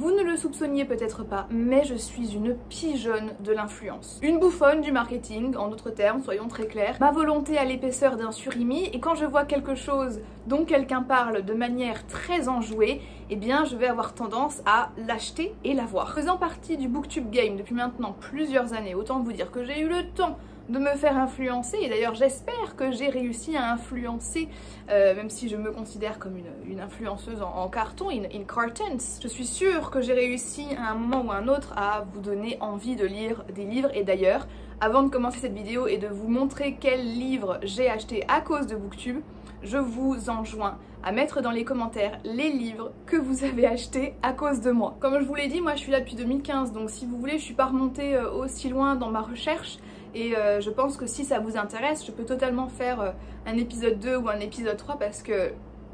Vous ne le soupçonniez peut-être pas, mais je suis une pigeonne de l'influence. Une bouffonne du marketing, en d'autres termes, soyons très clairs. Ma volonté à l'épaisseur d'un surimi, et quand je vois quelque chose dont quelqu'un parle de manière très enjouée, eh bien je vais avoir tendance à l'acheter et l'avoir. Faisant partie du Booktube Game depuis maintenant plusieurs années, autant vous dire que j'ai eu le temps de me faire influencer, et d'ailleurs j'espère que j'ai réussi à influencer, même si je me considère comme une influenceuse en carton, in cartons. Je suis sûre que j'ai réussi à un moment ou à un autre à vous donner envie de lire des livres, et d'ailleurs, avant de commencer cette vidéo et de vous montrer quel livre j'ai acheté à cause de Booktube, je vous enjoins à mettre dans les commentaires les livres que vous avez achetés à cause de moi. Comme je vous l'ai dit, moi je suis là depuis 2015, donc si vous voulez, je suis pas remontée aussi loin dans ma recherche. Et je pense que si ça vous intéresse, je peux totalement faire un épisode 2 ou un épisode 3 parce que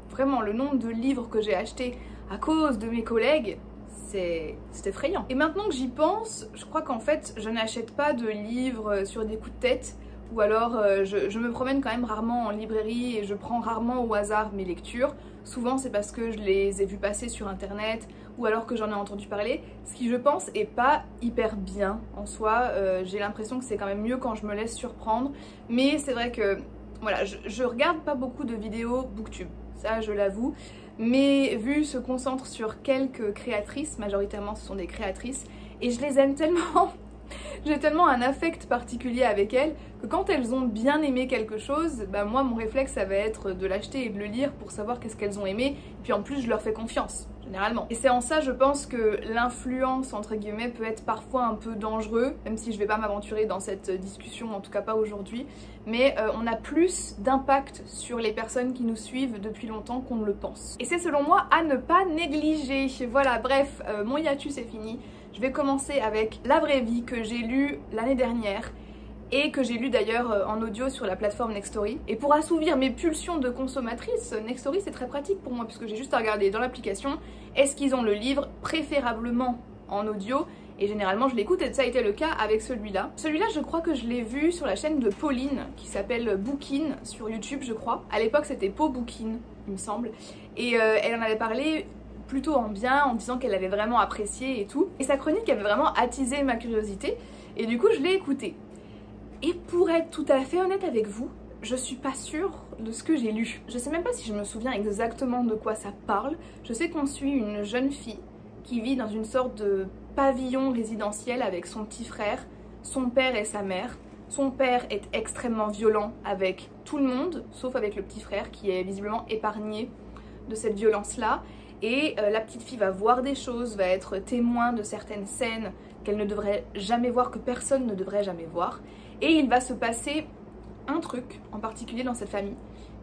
vraiment le nombre de livres que j'ai achetés à cause de mes collègues, c'est effrayant. Et maintenant que j'y pense, je crois qu'en fait je n'achète pas de livres sur des coups de tête, ou alors je me promène quand même rarement en librairie et je prends rarement au hasard mes lectures. Souvent c'est parce que je les ai vues passer sur internet ou alors que j'en ai entendu parler, ce qui je pense est pas hyper bien en soi. J'ai l'impression que c'est quand même mieux quand je me laisse surprendre, mais c'est vrai que voilà, je regarde pas beaucoup de vidéos Booktube, ça je l'avoue. Mes vues se concentrent sur quelques créatrices, majoritairement ce sont des créatrices, et je les aime tellement, j'ai tellement un affect particulier avec elles, que quand elles ont bien aimé quelque chose, bah moi mon réflexe ça va être de l'acheter et de le lire pour savoir qu'est-ce qu'elles ont aimé, et puis en plus je leur fais confiance, généralement. Et c'est en ça je pense que l'influence entre guillemets peut être parfois un peu dangereux, même si je vais pas m'aventurer dans cette discussion, en tout cas pas aujourd'hui, mais on a plus d'impact sur les personnes qui nous suivent depuis longtemps qu'on ne le pense. Et c'est selon moi à ne pas négliger. Voilà, bref, mon hiatus est fini. Je vais commencer avec La Vraie Vie que j'ai lu l'année dernière et que j'ai lu d'ailleurs en audio sur la plateforme Nextory. Et pour assouvir mes pulsions de consommatrice, Nextory c'est très pratique pour moi puisque j'ai juste à regarder dans l'application est-ce qu'ils ont le livre, préférablement en audio, et généralement je l'écoute et ça a été le cas avec celui-là. Celui-là je crois que je l'ai vu sur la chaîne de Pauline qui s'appelle Bookin sur YouTube je crois. À l'époque c'était Po Bookin il me semble, et elle en avait parlé plutôt en bien, en disant qu'elle avait vraiment apprécié et tout. Et sa chronique avait vraiment attisé ma curiosité, et du coup je l'ai écoutée. Et pour être tout à fait honnête avec vous, je suis pas sûre de ce que j'ai lu. Je sais même pas si je me souviens exactement de quoi ça parle. Je sais qu'on suit une jeune fille qui vit dans une sorte de pavillon résidentiel avec son petit frère, son père et sa mère. Son père est extrêmement violent avec tout le monde, sauf avec le petit frère qui est visiblement épargné de cette violence-là. Et la petite fille va voir des choses, va être témoin de certaines scènes qu'elle ne devrait jamais voir, que personne ne devrait jamais voir. Et il va se passer un truc en particulier dans cette famille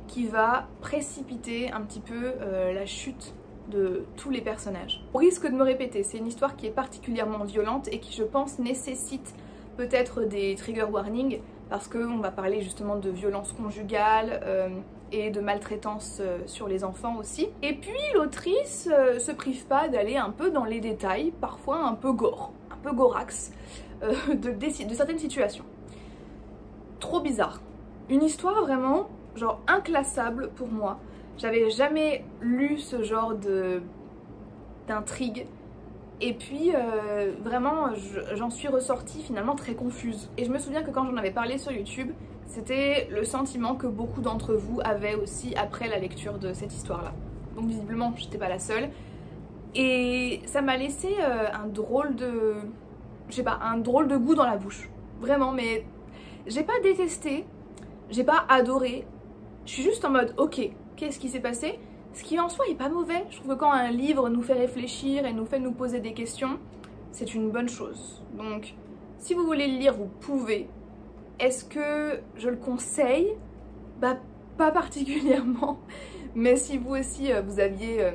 qui va précipiter un petit peu la chute de tous les personnages. Au risque de me répéter, c'est une histoire qui est particulièrement violente et qui je pense nécessite peut-être des trigger warnings parce qu'on va parler justement de violence conjugale et de maltraitance sur les enfants aussi. Et puis l'autrice se prive pas d'aller un peu dans les détails, parfois un peu gore, un peu gorax de certaines situations. Trop bizarre. Une histoire vraiment genre inclassable pour moi. J'avais jamais lu ce genre d'intrigue. Et puis vraiment j'en suis ressortie finalement très confuse. Et je me souviens que quand j'en avais parlé sur YouTube, c'était le sentiment que beaucoup d'entre vous avaient aussi après la lecture de cette histoire-là. Donc visiblement j'étais pas la seule. Et ça m'a laissé un drôle de... je sais pas, un drôle de goût dans la bouche. Vraiment, mais j'ai pas détesté, j'ai pas adoré. Je suis juste en mode ok, qu'est-ce qui s'est passé ? Ce qui en soi est pas mauvais. Je trouve que quand un livre nous fait réfléchir et nous fait nous poser des questions, c'est une bonne chose. Donc si vous voulez le lire, vous pouvez. Est-ce que je le conseille ? Bah pas particulièrement. Mais si vous aussi vous aviez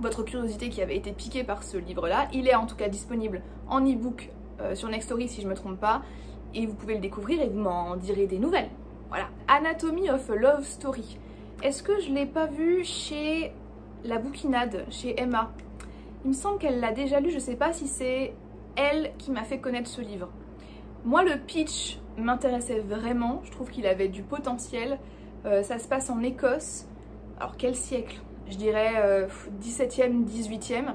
votre curiosité qui avait été piquée par ce livre-là, il est en tout cas disponible en e-book sur Nextory si je me trompe pas. Et vous pouvez le découvrir et vous m'en direz des nouvelles. Voilà. Anatomy of a Love Story. Est-ce que je l'ai pas vu chez La Bouquinade, chez Emma ? Il me semble qu'elle l'a déjà lu, je sais pas si c'est elle qui m'a fait connaître ce livre. Moi le pitch m'intéressait vraiment, je trouve qu'il avait du potentiel. Ça se passe en Écosse. Alors quel siècle ? Je dirais 17e, 18e.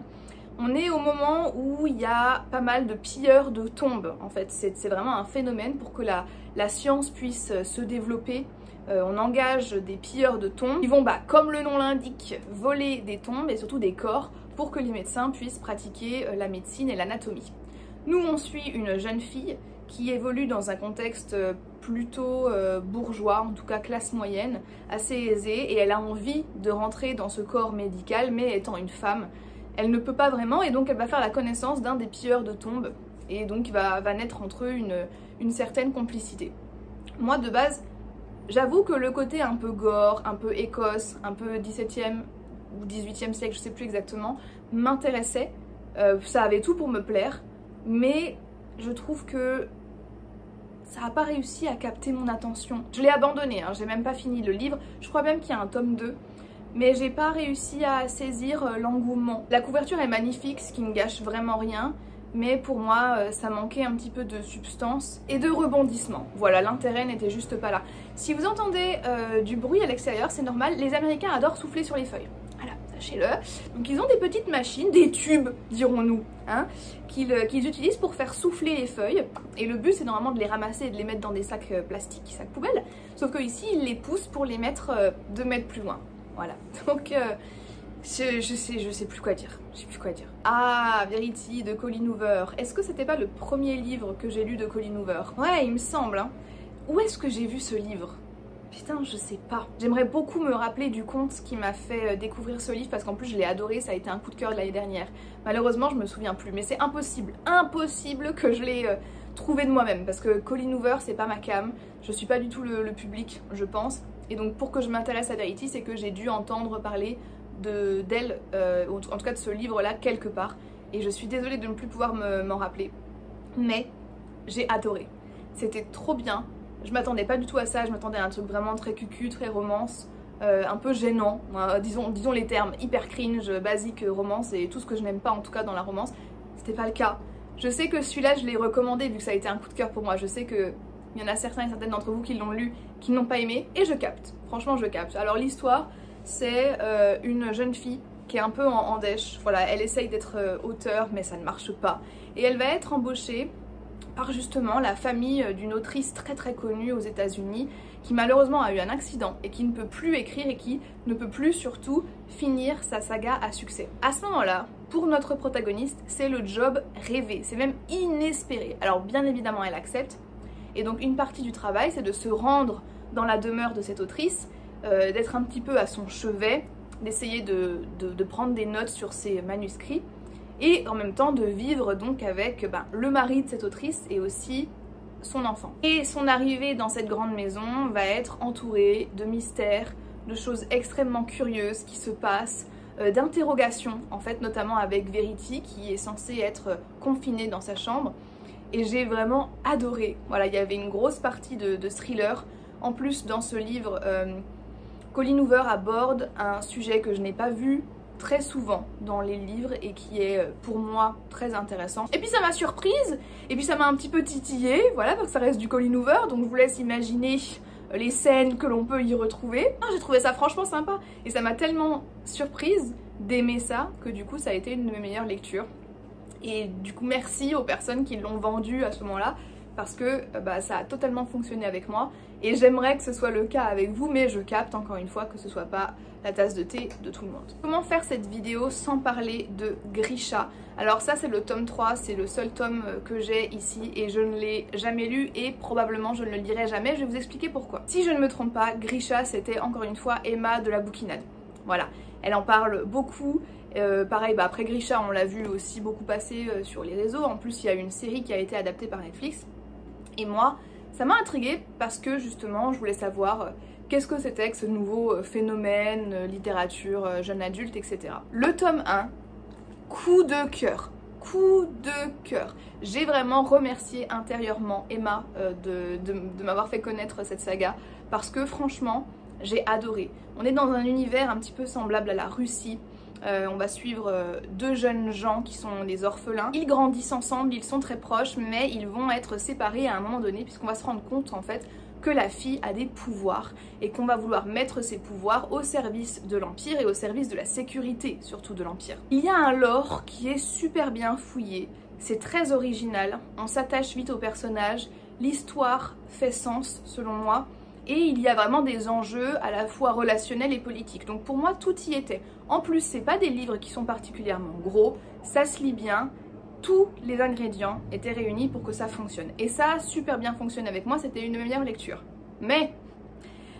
On est au moment où il y a pas mal de pilleurs de tombes, en fait. C'est vraiment un phénomène pour que la science puisse se développer. On engage des pilleurs de tombes qui vont, comme le nom l'indique, voler des tombes et surtout des corps pour que les médecins puissent pratiquer la médecine et l'anatomie. Nous, on suit une jeune fille qui évolue dans un contexte plutôt bourgeois, en tout cas classe moyenne, assez aisée, et elle a envie de rentrer dans ce corps médical, mais étant une femme, elle ne peut pas vraiment, et donc elle va faire la connaissance d'un des pilleurs de tombes, et donc va naître entre eux une certaine complicité. Moi, de base, j'avoue que le côté un peu gore, un peu Écosse, un peu 17e ou 18e siècle, je sais plus exactement, m'intéressait. Ça avait tout pour me plaire, mais je trouve que ça n'a pas réussi à capter mon attention. Je l'ai abandonné, hein, j'ai même pas fini le livre, je crois même qu'il y a un tome 2, mais j'ai pas réussi à saisir l'engouement. La couverture est magnifique, ce qui ne gâche vraiment rien, mais pour moi ça manquait un petit peu de substance et de rebondissement. Voilà, l'intérêt n'était juste pas là. Si vous entendez du bruit à l'extérieur, c'est normal, les Américains adorent souffler sur les feuilles. Voilà, sachez-le. Donc ils ont des petites machines, des tubes dirons-nous, hein, qu'ils utilisent pour faire souffler les feuilles. Et le but c'est normalement de les ramasser et de les mettre dans des sacs plastiques, sacs poubelles. Sauf que ici ils les poussent pour les mettre 2 mètres plus loin. Voilà, donc je sais plus quoi dire. Ah, Verity de Colleen Hoover. Est-ce que c'était pas le premier livre que j'ai lu de Colleen Hoover? Ouais, il me semble, hein. Où est-ce que j'ai vu ce livre? Putain, je sais pas. J'aimerais beaucoup me rappeler du conte qui m'a fait découvrir ce livre parce qu'en plus je l'ai adoré, ça a été un coup de cœur de l'année dernière. Malheureusement, je me souviens plus, mais c'est impossible que je l'ai trouvé de moi-même parce que Colleen Hoover, c'est pas ma came. Je suis pas du tout le public, je pense. Et donc pour que je m'intéresse à Verity, c'est que j'ai dû entendre parler d'elle, en tout cas de ce livre-là, quelque part. Et je suis désolée de ne plus pouvoir m'en rappeler. Mais j'ai adoré. C'était trop bien. Je m'attendais pas du tout à ça, je m'attendais à un truc vraiment très cucu, très romance, un peu gênant, disons les termes, hyper cringe, basique, romance, et tout ce que je n'aime pas en tout cas dans la romance. C'était pas le cas. Je sais que celui-là je l'ai recommandé vu que ça a été un coup de cœur pour moi. Je sais que il y en a certains et certaines d'entre vous qui l'ont lu, qui n'ont pas aimé, et je capte. Franchement je capte. Alors l'histoire, c'est une jeune fille qui est un peu en dèche. Voilà, elle essaye d'être auteure mais ça ne marche pas. Et elle va être embauchée par justement la famille d'une autrice très connue aux États-Unis qui malheureusement a eu un accident et qui ne peut plus écrire et qui ne peut plus surtout finir sa saga à succès. À ce moment-là, pour notre protagoniste, c'est le job rêvé, c'est même inespéré. Alors bien évidemment elle accepte et donc une partie du travail c'est de se rendre dans la demeure de cette autrice, d'être un petit peu à son chevet, d'essayer de prendre des notes sur ses manuscrits et en même temps de vivre donc avec le mari de cette autrice et aussi son enfant. Et son arrivée dans cette grande maison va être entourée de mystères, de choses extrêmement curieuses qui se passent, d'interrogations en fait, notamment avec Verity qui est censée être confinée dans sa chambre. Et j'ai vraiment adoré. Voilà, il y avait une grosse partie de thriller. En plus dans ce livre, Colleen Hoover aborde un sujet que je n'ai pas vu très souvent dans les livres et qui est pour moi très intéressant. Et puis ça m'a surprise, et puis ça m'a un petit peu titillée, voilà, parce que ça reste du Colleen Hoover, donc je vous laisse imaginer les scènes que l'on peut y retrouver. Ah, j'ai trouvé ça franchement sympa, et ça m'a tellement surprise d'aimer ça, que du coup ça a été une de mes meilleures lectures. Et du coup merci aux personnes qui l'ont vendu à ce moment-là, parce que ça a totalement fonctionné avec moi, et j'aimerais que ce soit le cas avec vous, mais je capte encore une fois que ce soit pas la tasse de thé de tout le monde. Comment faire cette vidéo sans parler de Grisha? Alors ça c'est le tome 3, c'est le seul tome que j'ai ici et je ne l'ai jamais lu et probablement je ne le lirai jamais, je vais vous expliquer pourquoi. Si je ne me trompe pas, Grisha c'était encore une fois Emma de la bouquinade. Voilà, elle en parle beaucoup. Pareil, après Grisha on l'a vu aussi beaucoup passer sur les réseaux, en plus il y a eu une série qui a été adaptée par Netflix. Et moi, ça m'a intriguée parce que justement je voulais savoir qu'est-ce que c'était que ce nouveau phénomène, littérature, jeune adulte, etc. Le tome 1, coup de cœur. J'ai vraiment remercié intérieurement Emma de m'avoir fait connaître cette saga parce que franchement, j'ai adoré. On est dans un univers un petit peu semblable à la Russie. On va suivre 2 jeunes gens qui sont des orphelins. Ils grandissent ensemble, ils sont très proches, mais ils vont être séparés à un moment donné puisqu'on va se rendre compte en fait que la fille a des pouvoirs et qu'on va vouloir mettre ces pouvoirs au service de l'Empire et au service de la sécurité surtout de l'Empire. Il y a un lore qui est super bien fouillé, c'est très original, on s'attache vite aux personnages, l'histoire fait sens selon moi et il y a vraiment des enjeux à la fois relationnels et politiques. Donc pour moi tout y était. En plus c'est pas des livres qui sont particulièrement gros, ça se lit bien. Tous les ingrédients étaient réunis pour que ça fonctionne. Et ça a super bien fonctionné avec moi, c'était une meilleure lecture. Mais,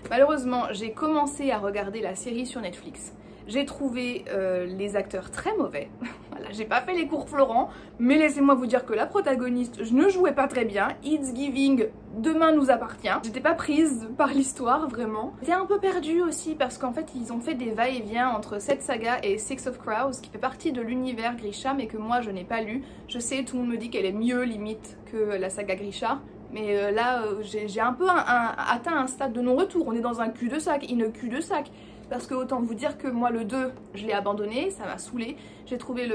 malheureusement, j'ai commencé à regarder la série sur Netflix. J'ai trouvé les acteurs très mauvais. Voilà, j'ai pas fait les cours Florent, mais laissez-moi vous dire que la protagoniste, je ne jouais pas très bien. It's giving, demain nous appartient. J'étais pas prise par l'histoire, vraiment. J'étais un peu perdue aussi parce qu'en fait, ils ont fait des va-et-vient entre cette saga et Six of Crows, qui fait partie de l'univers Grisha, mais que moi je n'ai pas lu. Je sais, tout le monde me dit qu'elle est mieux limite que la saga Grisha. Mais là, j'ai un peu atteint un stade de non-retour. On est dans un cul-de-sac, une cul-de-sac. Parce que autant vous dire que moi le 2 je l'ai abandonné, ça m'a saoulé. J'ai trouvé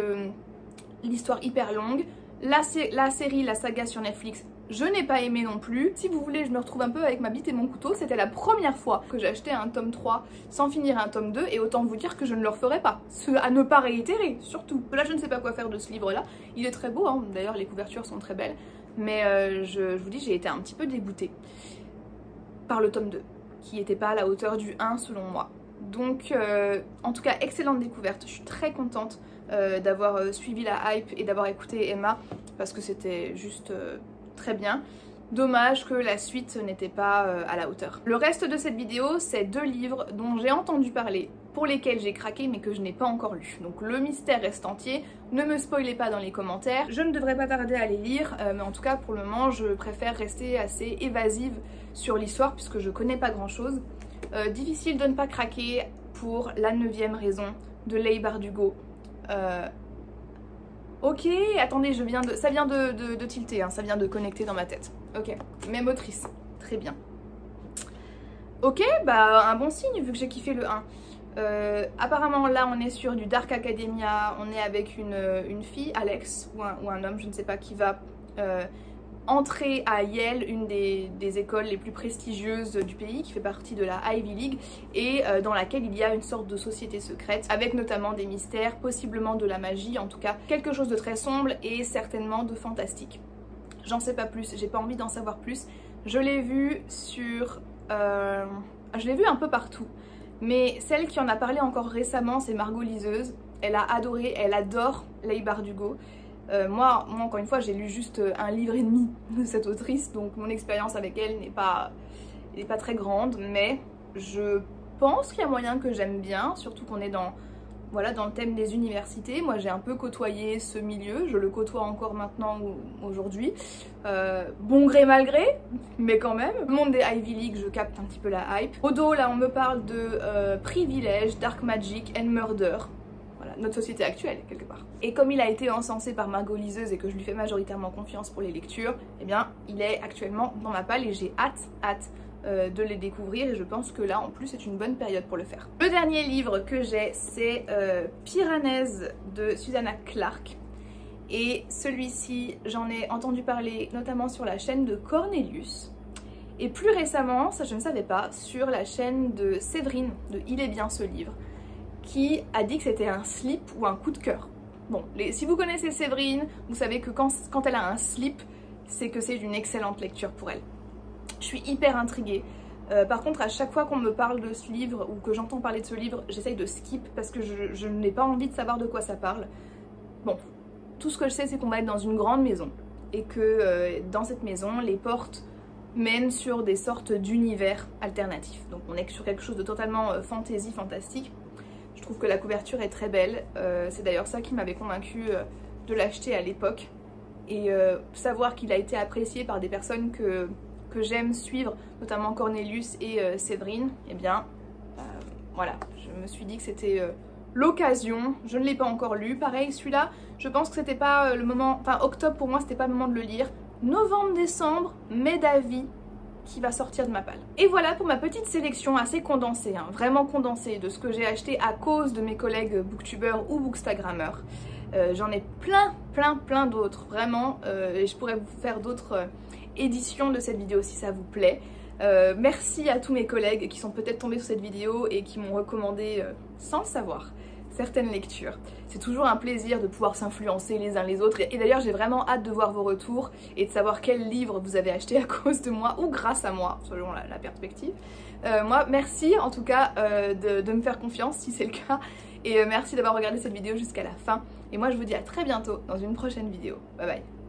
l'histoire hyper longue. La série, la saga sur Netflix, je n'ai pas aimé non plus. Si vous voulez, je me retrouve un peu avec ma bite et mon couteau. C'était la première fois que j'achetais un tome 3 sans finir un tome 2. Et autant vous dire que je ne le referai pas. Ce à ne pas réitérer, surtout. Là je ne sais pas quoi faire de ce livre là. Il est très beau, hein. D'ailleurs les couvertures sont très belles. Mais je vous dis, j'ai été un petit peu dégoûtée par le tome 2. Qui n'était pas à la hauteur du 1 selon moi. Donc en tout cas excellente découverte, je suis très contente d'avoir suivi la hype et d'avoir écouté Emma parce que c'était juste très bien. Dommage que la suite n'était pas à la hauteur. Le reste de cette vidéo c'est 2 livres dont j'ai entendu parler, pour lesquels j'ai craqué mais que je n'ai pas encore lu. Donc le mystère reste entier, ne me spoilez pas dans les commentaires, je ne devrais pas tarder à les lire, mais en tout cas pour le moment je préfère rester assez évasive sur l'histoire puisque je connais pas grand chose. Difficile de ne pas craquer pour la 9e raison de Leigh Bardugo. Ok, attendez, ça vient de tilter, hein, ça vient de connecter dans ma tête. Ok, même autrice, très bien. Ok, bah un bon signe vu que j'ai kiffé le 1. Apparemment là on est sur du Dark Academia, on est avec une fille, Alex, ou un homme, je ne sais pas, qui va entrer à Yale, une des écoles les plus prestigieuses du pays, qui fait partie de la Ivy League et dans laquelle il y a une sorte de société secrète avec notamment des mystères, possiblement de la magie, en tout cas quelque chose de très sombre et certainement de fantastique. J'en sais pas plus, j'ai pas envie d'en savoir plus. Je l'ai vu sur... je l'ai vu un peu partout, mais celle qui en a parlé encore récemment c'est Margot Liseuse. Elle a adoré, elle adore Leigh Bardugo. Moi encore une fois j'ai lu juste un livre et demi de cette autrice, donc mon expérience avec elle n'est pas très grande, mais je pense qu'il y a moyen que j'aime bien, surtout qu'on est dans le thème des universités. Moi j'ai un peu côtoyé ce milieu, je le côtoie encore maintenant aujourd'hui, bon gré mal gré, mais quand même. Le monde des Ivy League, je capte un petit peu la hype. Au dos là on me parle de privilèges, dark magic and murder. Voilà, notre société actuelle, quelque part. Et comme il a été encensé par Margot Liseuse et que je lui fais majoritairement confiance pour les lectures, eh bien, il est actuellement dans ma palle et j'ai hâte de les découvrir et je pense que là, en plus, c'est une bonne période pour le faire. Le dernier livre que j'ai, c'est Piranèse de Susanna Clarke. Et celui-ci, j'en ai entendu parler notamment sur la chaîne de Cornelius. Et plus récemment, ça je ne savais pas, sur la chaîne de Séverine, de Il est bien ce livre, qui a dit que c'était un slip ou un coup de cœur. Bon, si vous connaissez Séverine, vous savez que quand elle a un slip, c'est que c'est une excellente lecture pour elle. Je suis hyper intriguée. Par contre, à chaque fois qu'on me parle de ce livre ou que j'entends parler de ce livre, j'essaye de skip parce que je n'ai pas envie de savoir de quoi ça parle. Bon, tout ce que je sais, c'est qu'on va être dans une grande maison et que dans cette maison, les portes mènent sur des sortes d'univers alternatifs. Donc on est sur quelque chose de totalement fantasy, fantastique. Je trouve que la couverture est très belle, c'est d'ailleurs ça qui m'avait convaincue de l'acheter à l'époque. Et savoir qu'il a été apprécié par des personnes que j'aime suivre, notamment Cornelius et Séverine, eh bien voilà, je me suis dit que c'était l'occasion. Je ne l'ai pas encore lu, pareil celui-là, je pense que c'était pas le moment, enfin octobre pour moi c'était pas le moment de le lire. Novembre, décembre, mai d'avis qui va sortir de ma palle. Et voilà pour ma petite sélection assez condensée, hein, vraiment condensée de ce que j'ai acheté à cause de mes collègues booktubeurs ou bookstagrammeurs. J'en ai plein d'autres, vraiment, et je pourrais vous faire d'autres éditions de cette vidéo si ça vous plaît. Merci à tous mes collègues qui sont peut-être tombés sur cette vidéo et qui m'ont recommandé, sans le savoir, certaines lectures. C'est toujours un plaisir de pouvoir s'influencer les uns les autres et d'ailleurs j'ai vraiment hâte de voir vos retours et de savoir quel livre vous avez acheté à cause de moi ou grâce à moi, selon la perspective. Moi, merci en tout cas de me faire confiance si c'est le cas et merci d'avoir regardé cette vidéo jusqu'à la fin. Et moi je vous dis à très bientôt dans une prochaine vidéo. Bye bye.